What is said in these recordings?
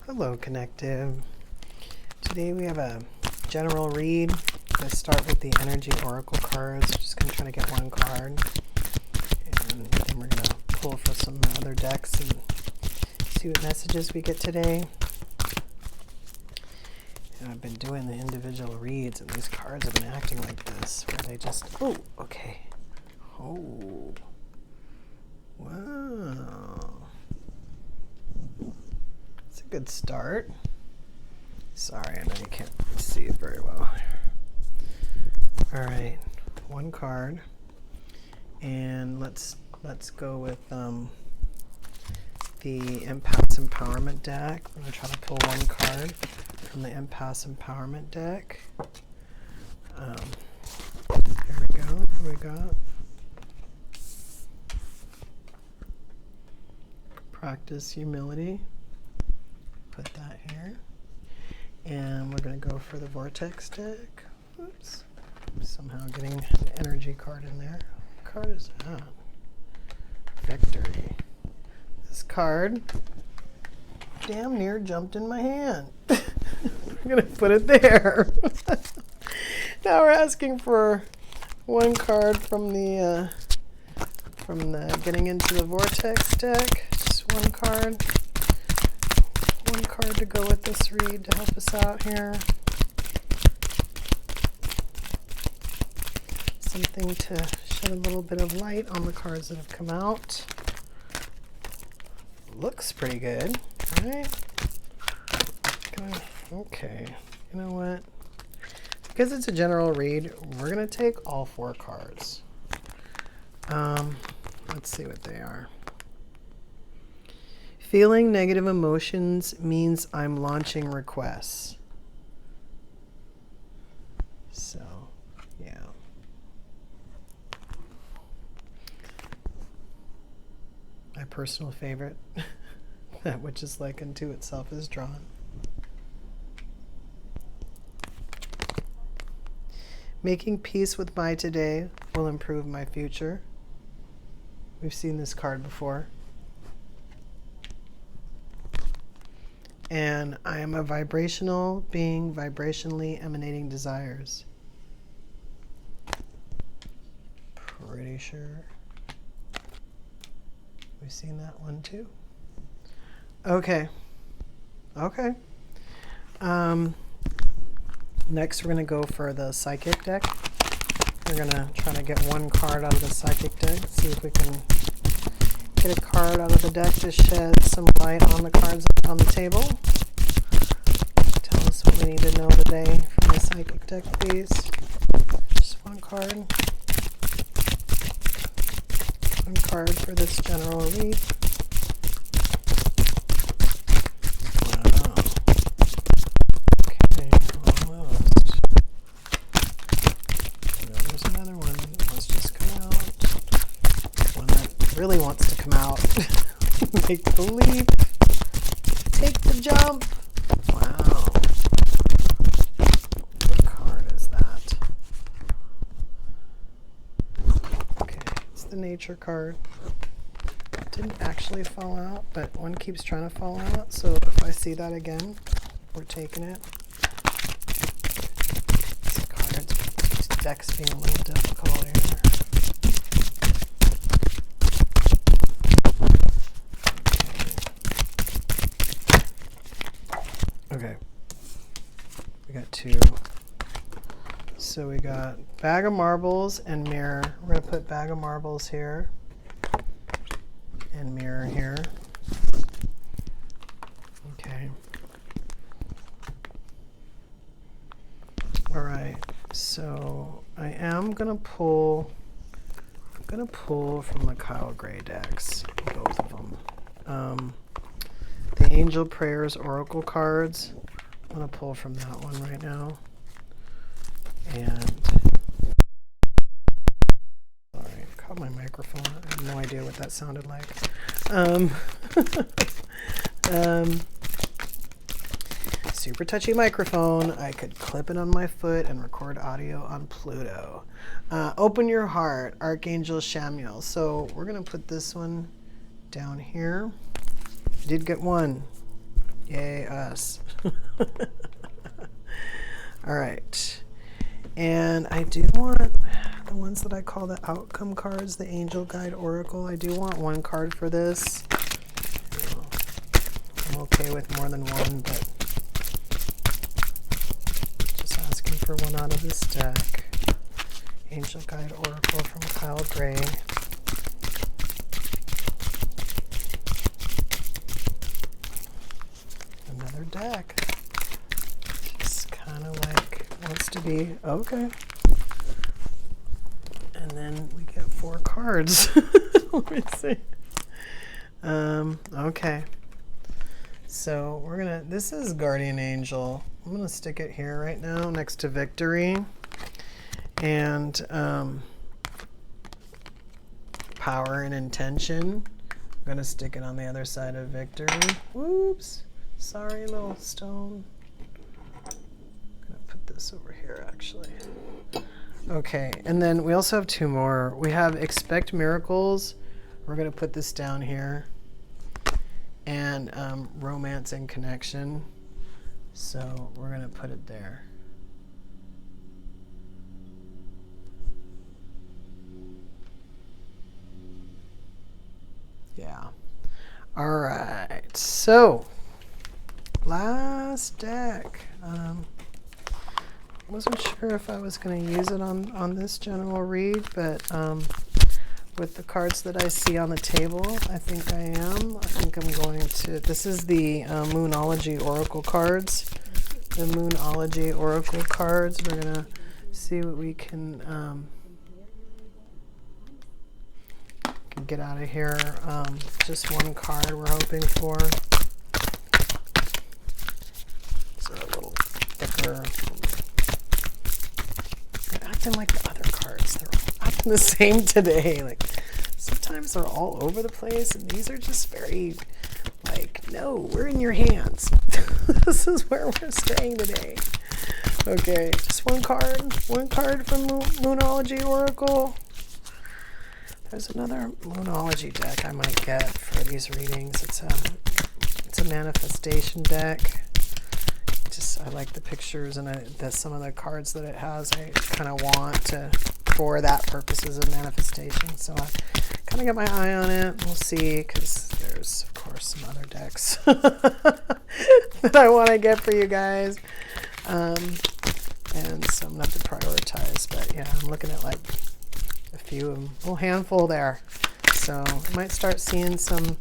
Hello, Connective. Today we have a general read. Let's start with the Energy Oracle cards. Just going to try to get one card. And then we're going to pull for some other decks and see what messages we get today. And I've been doing the individual reads, and these cards have been acting like this, where they just... Oh, okay. Oh. Wow. It's a good start. Sorry, I know you can't see it very well. All right, one card, and let's go with the Empath's Empowerment deck. I'm gonna try to pull one card from the Empath's Empowerment deck. Here we go. What do we got? Practice humility. Put that here. And we're going to go for the Vortex deck. Oops. I'm somehow getting an energy card in there. What card is that? Victory. This card damn near jumped in my hand. I'm going to put it there. Now we're asking for one card from the getting into the Vortex deck. Just one card. One card to go with this read to help us out here. Something to shed a little bit of light on the cards that have come out. Looks pretty good, right? Okay, you know what? Because it's a general read, we're going to take all four cards. Let's see what they are. Feeling negative emotions means I'm launching requests. So, yeah. My personal favorite, that which is like unto itself is drawn. Making peace with my today will improve my future. We've seen this card before. And I am a vibrational being, vibrationally emanating desires. Pretty sure we've seen that one too. Okay. Okay. Next, we're going to go for the Psychic deck. We're going to try to get one card out of the Psychic deck. See if we can get a card out of the deck to shed some light on the cards on the table. Tell us what we need to know today from the Psychic deck, please. Just one card. One card for this general read. Wow. Okay, almost. There's another one that wants to just come out. One that really wants to come out. Make the leap. Take the jump. Wow. What card is that? Okay, it's the Nature card. It didn't actually fall out, but one keeps trying to fall out. So if I see that again, we're taking it. This card's deck's being a little difficult here. Okay, we got two. So we got Bag of Marbles and Mirror. We're going to put Bag of Marbles here and Mirror here. Okay. All right, so I am going to pull, from the Kyle Gray decks, both of them. The Angel Prayers Oracle cards. I'm going to pull from that one right now. And sorry, I caught my microphone. I have no idea what that sounded like. Super touchy microphone. I could clip it on my foot and record audio on Pluto. Open Your Heart, Archangel Shamuel. So we're going to put this one down here. Did get one. Yay, us. All right. And I do want the ones that I call the outcome cards, the Angel Guide Oracle. I do want one card for this. I'm okay with more than one, but just asking for one out of this deck. Angel Guide Oracle from Kyle Gray. Another deck. Just kind of like wants to be okay. And then we get 4 cards. Let me see. Okay. So we're gonna, this is Guardian Angel. I'm gonna stick it here right now next to Victory. And Power and Intention. I'm gonna stick it on the other side of Victory. Whoops. Sorry, little stone. I'm gonna put this over here actually. Okay, and then we also have 2 more. We have Expect Miracles. We're gonna put this down here. And Romance and Connection. So we're gonna put it there. Yeah. All right. So last deck. Wasn't sure if I was going to use it on this general read, but with the cards that I see on the table, I think I am. I think I'm going to. This is the Moonology Oracle cards. The Moonology Oracle cards. We're going to see what we can get out of here. Just one card we're hoping for. So a little thicker. They're acting like the other cards. They're all acting the same today. Like sometimes they're all over the place, and these are just very like, no, we're in your hands. This is where we're staying today. Okay, just one card from Moonology Oracle. There's another Moonology deck I might get for these readings. It's a manifestation deck. I like the pictures and some of the cards that it has. I kind of want to, for that purposes of manifestation. So I kind of got my eye on it. We'll see, because there's of course some other decks that I want to get for you guys, and some not to prioritize. But yeah, I'm looking at like a few of them, a little handful there. So I might start seeing some.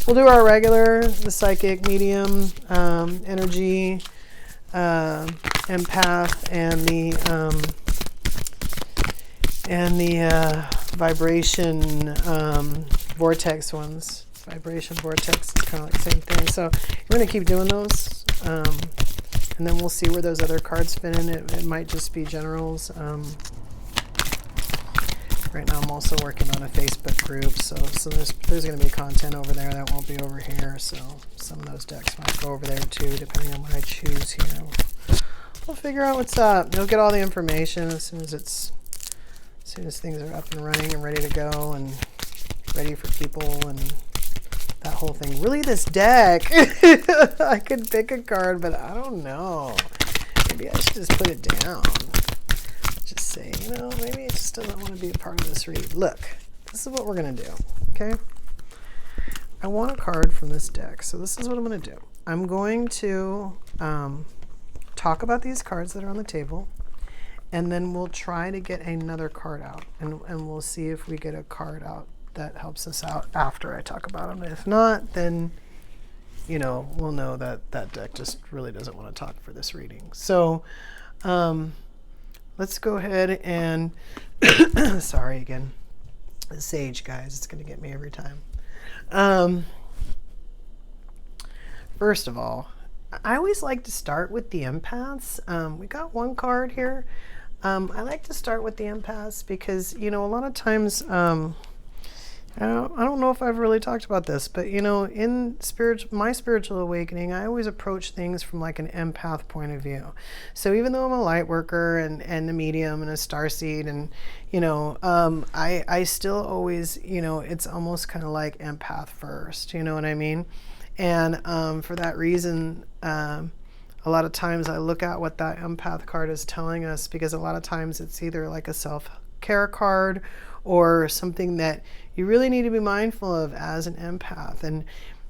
We'll do our regular, the psychic, medium, energy, empath, and the vibration vortex ones. Vibration vortex is kind of like the same thing. So we're going to keep doing those, and then we'll see where those other cards fit in. It might just be generals. Right now I'm also working on a Facebook group, so there's going to be content over there that won't be over here, so some of those decks might go over there too, depending on what I choose here. We'll figure out what's up. You'll get all the information as soon as things are up and running and ready to go and ready for people and that whole thing. Really, this deck, I could pick a card, but I don't know. Maybe I should just put it down. Just say, maybe it just doesn't want to be a part of this read. Look, this is what we're going to do, okay? I want a card from this deck, so this is what I'm going to do. I'm going to talk about these cards that are on the table, and then we'll try to get another card out, and we'll see if we get a card out that helps us out after I talk about them. If not, then, we'll know that that deck just really doesn't want to talk for this reading. So, let's go ahead and, sorry again, the sage, guys, it's going to get me every time. First of all, I always like to start with the empaths. We got one card here. I like to start with the empaths because, a lot of times, I don't know if I've really talked about this, but in my spiritual awakening, I always approach things from like an empath point of view. So even though I'm a light worker and a medium and a starseed, and I still always, it's almost kind of like empath first. You know what I mean? And for that reason, a lot of times I look at what that empath card is telling us, because a lot of times it's either like a self-care card or something that you really need to be mindful of as an empath. And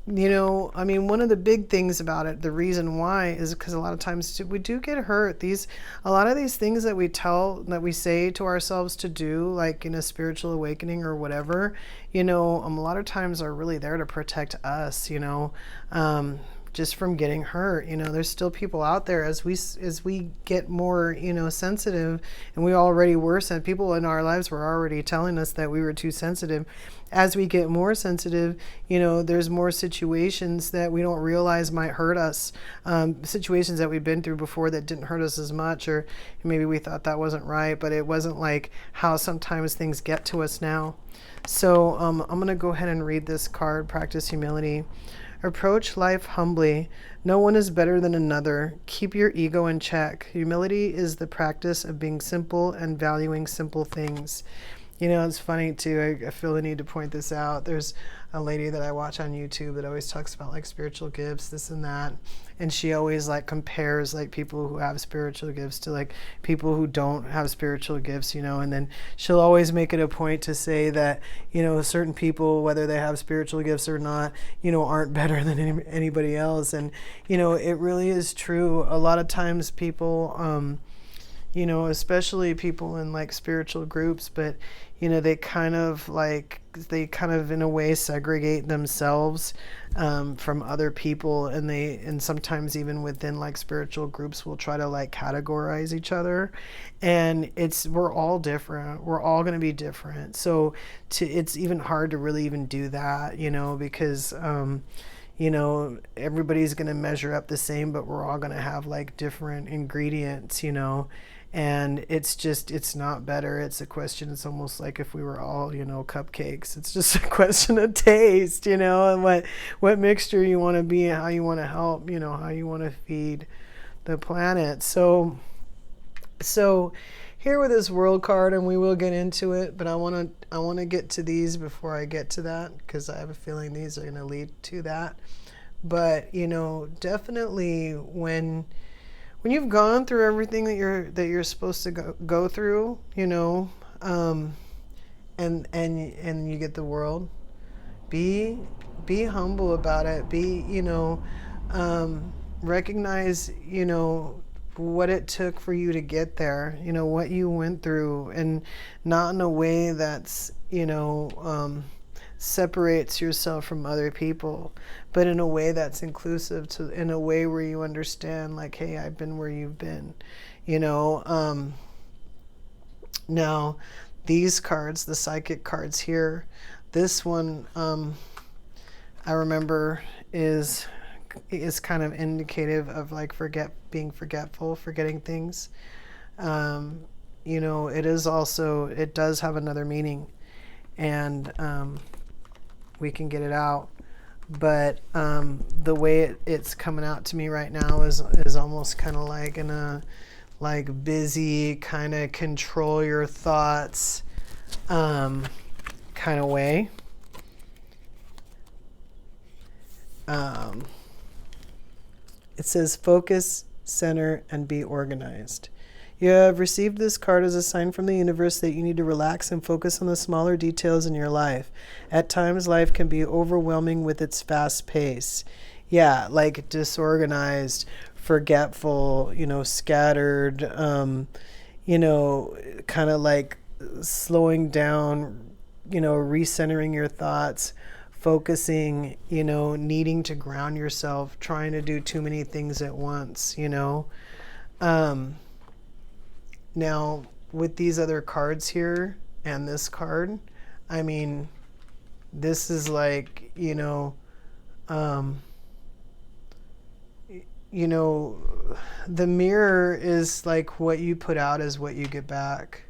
I mean, one of the big things about it, the reason why, is because a lot of times we do get hurt. A lot of these things that we say to ourselves to do, like in a spiritual awakening or whatever, a lot of times are really there to protect us, just from getting hurt. There's still people out there, as we get more, sensitive, and we already were people in our lives were already telling us that we were too sensitive. As we get more sensitive, there's more situations that we don't realize might hurt us, situations that we've been through before that didn't hurt us as much, or maybe we thought that wasn't right, but it wasn't like how sometimes things get to us now. So I'm going to go ahead and read this card, Practice Humility. Approach life humbly. No one is better than another. Keep your ego in check. Humility is the practice of being simple and valuing simple things. It's funny too. I feel the need to point this out. There's a lady that I watch on YouTube that always talks about like spiritual gifts, this and that. And she always like compares like people who have spiritual gifts to like people who don't have spiritual gifts, and then she'll always make it a point to say that, certain people, whether they have spiritual gifts or not, aren't better than anybody else. And, it really is true. A lot of times people, especially people in like spiritual groups, but they kind of in a way segregate themselves from other people, and sometimes even within like spiritual groups will try to like categorize each other, and we're all different. We're all going to be different. So it's even hard to really even do that, because everybody's going to measure up the same, but we're all going to have like different ingredients, and it's not better. It's a question. It's almost like if we were all, cupcakes. It's just a question of taste, and what mixture you want to be and how you want to help, how you want to feed the planet. So here with this world card, and we will get into it, but I want to get to these before I get to that, because I have a feeling these are going to lead to that. But, definitely when you've gone through everything that you're supposed to go through, and you get the world, be humble about it. Recognize, what it took for you to get there, what you went through, and not in a way that's, separates yourself from other people, but in a way that's inclusive, in a way where you understand, like, hey, I've been where you've been, now these cards, the psychic cards here, this one, I remember is kind of indicative of like being forgetful, forgetting things. It does have another meaning, and we can get it out. But the way it's coming out to me right now is almost kind of like in a busy, kind of control your thoughts kind of way. It says focus, center, and be organized. You have received this card as a sign from the universe that you need to relax and focus on the smaller details in your life. At times, life can be overwhelming with its fast pace. Yeah, like disorganized, forgetful, scattered, kind of like slowing down, recentering your thoughts, focusing, needing to ground yourself, trying to do too many things at once, Now, with these other cards here and this card, I mean, this is like, the mirror is like what you put out is what you get back.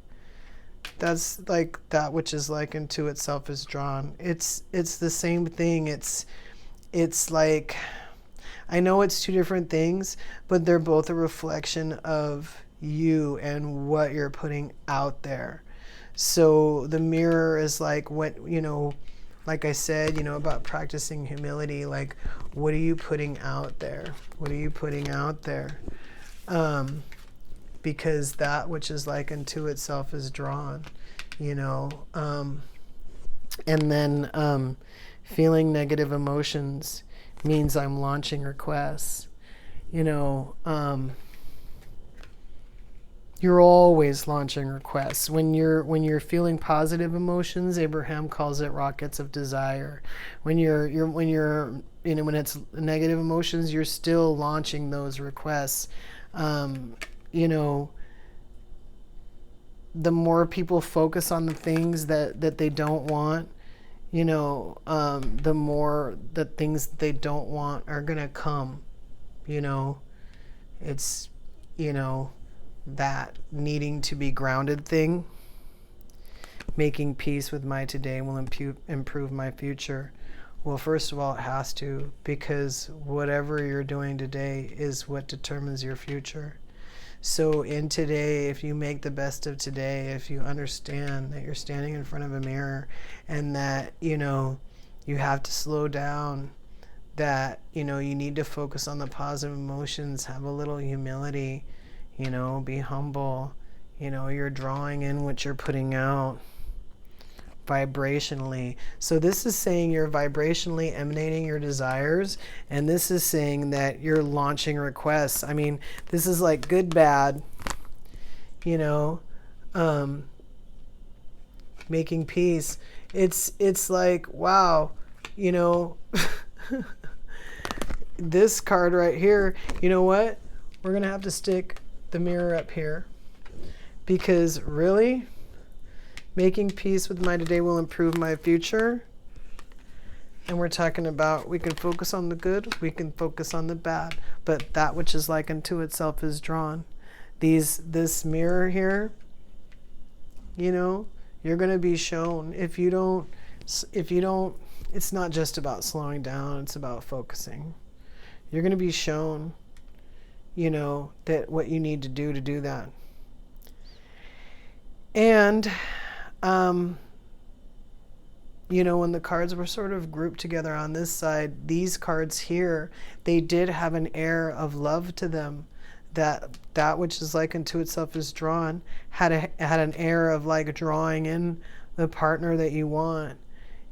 That's like that which is like into itself is drawn. It's the same thing. It's like, I know it's two different things, but they're both a reflection of you and what you're putting out there. So the mirror is like what like I said, about practicing humility, like, what are you putting out there? What are you putting out there? Because that which is like unto itself is drawn, and then feeling negative emotions means I'm launching requests. You're always launching requests. When you're feeling positive emotions, Abraham calls it rockets of desire. When when it's negative emotions, you're still launching those requests. The more people focus on the things that they don't want, the more the things they don't want are gonna come. It's that needing to be grounded thing. Making peace with my today will improve my future. Well, first of all, it has to, because whatever you're doing today is what determines your future. So in today, if you make the best of today, if you understand that you're standing in front of a mirror and that, you have to slow down, that, you need to focus on the positive emotions, have a little humility, be humble, you're drawing in what you're putting out vibrationally. So this is saying you're vibrationally emanating your desires, and this is saying that you're launching requests. I mean, this is like good, bad, making peace. It's like, wow, this card right here, you know what? We're going to have to stick the mirror up here, because really, making peace with my today will improve my future. And we're talking about, we can focus on the good, we can focus on the bad, but that which is like unto itself is drawn. This mirror here, you're going to be shown. If you don't, it's not just about slowing down, it's about focusing. You're going to be shown, that what you need to do that. And, when the cards were sort of grouped together on this side, these cards here, they did have an air of love to them. That which is like unto itself is drawn, had an air of like drawing in the partner that you want,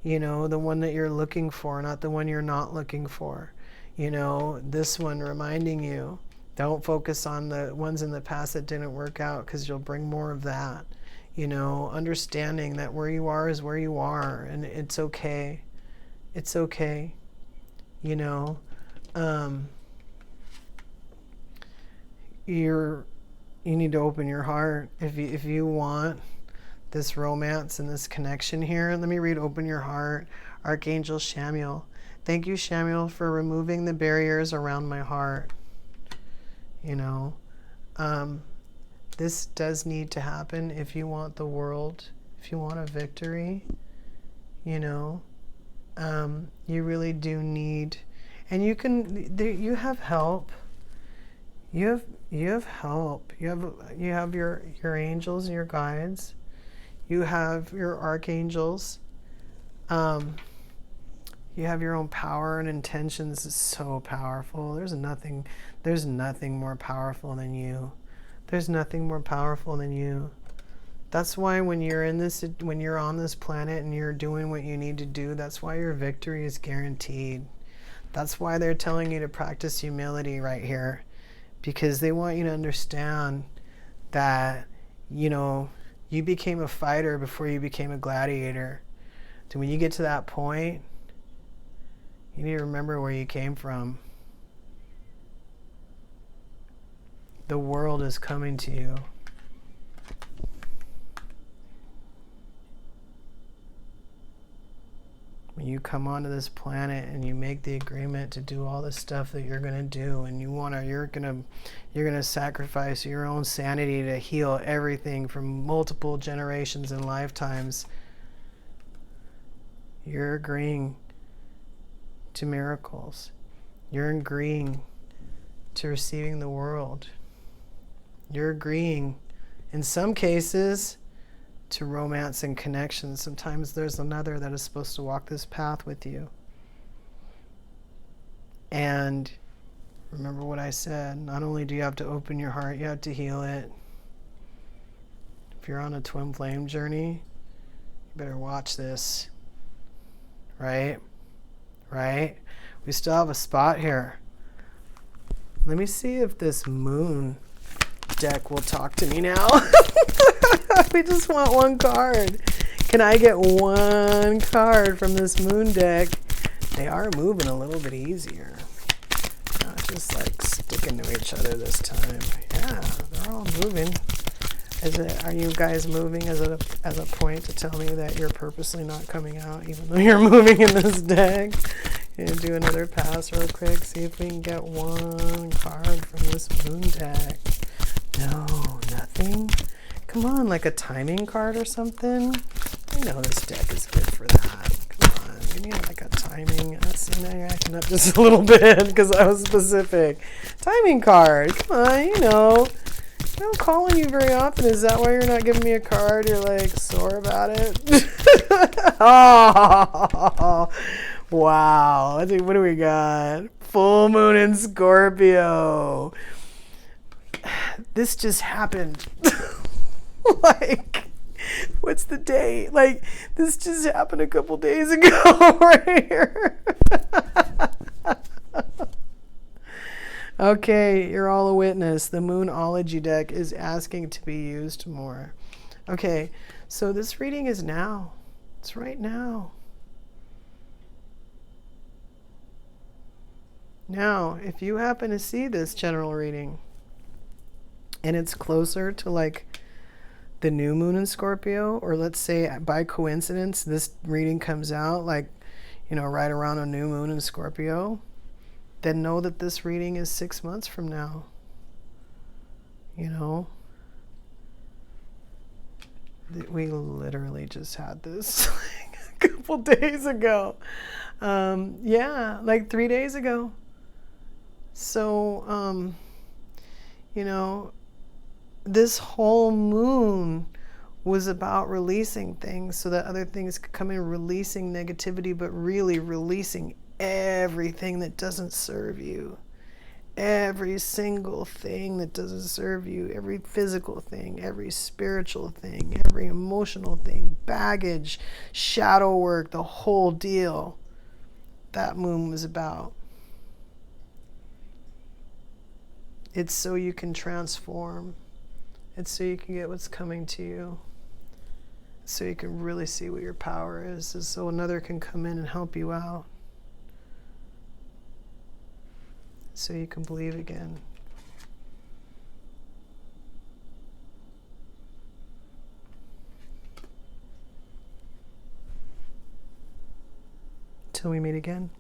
the one that you're looking for, not the one you're not looking for. This one reminding you, don't focus on the ones in the past that didn't work out, because you'll bring more of that. Understanding that where you are is where you are, and it's okay. It's okay. You need to open your heart if you want this romance and this connection here. Let me read Open Your Heart. Archangel Shamuel. Thank you, Shamuel, for removing the barriers around my heart. This does need to happen if you want the world, if you want a victory, you really do need, and you have help. You have help. You have your angels, your guides. You have your archangels. You have your own power and intentions. Is so powerful. There's nothing more powerful than you. There's nothing more powerful than you. That's why when you're on this planet and you're doing what you need to do, that's why your victory is guaranteed. That's why they're telling you to practice humility right here, because they want you to understand that, you became a fighter before you became a gladiator. So when you get to that point, you need to remember where you came from. The world is coming to you. When you come onto this planet and you make the agreement to do all the stuff that you're going to do, and you're going to sacrifice your own sanity to heal everything from multiple generations and lifetimes, you're agreeing to miracles. You're agreeing to receiving the world. You're agreeing, in some cases, to romance and connection. Sometimes there's another that is supposed to walk this path with you. And remember what I said, not only do you have to open your heart, you have to heal it. If you're on a twin flame journey, you better watch this. Right? Right? We still have a spot here. Let me see if this moon deck will talk to me now. We just want one card. Can I get one card from this moon deck? They are moving a little bit easier. Not just like sticking to each other this time. Yeah, they're all moving. Are you guys moving as a point to tell me that you're purposely not coming out even though you're moving in this deck? And do another pass real quick. See if we can get one card from this moon deck. No, nothing? Come on, like a timing card or something? I know this deck is good for that. Come on, give me like a timing. See, now you're acting up just a little bit because I was specific. Timing card. Come on, you know. I don't call on you very often. Is that why you're not giving me a card? You're like sore about it? Oh, wow. What do we got? Full moon in Scorpio. This just happened. Like, what's the date? Like, this just happened a couple days ago right here. Okay, you're all a witness. The Moonology deck is asking to be used more. Okay, so this reading is now. It's right now. Now, if you happen to see this general reading and it's closer to like the new moon in Scorpio, or let's say by coincidence this reading comes out like, you know, right around a new moon in Scorpio, then know that this reading is 6 months from now. You know? We literally just had this like a couple days ago. Yeah, like 3 days ago. So, you know, this whole moon was about releasing things so that other things could come in, releasing negativity, but really releasing everything that doesn't serve you. Every single thing that doesn't serve you, every physical thing, every spiritual thing, every emotional thing, baggage, shadow work, the whole deal. That moon was about. It's so you can transform. It's so you can get what's coming to you. So you can really see what your power is. So another can come in and help you out. So you can believe again. Till we meet again.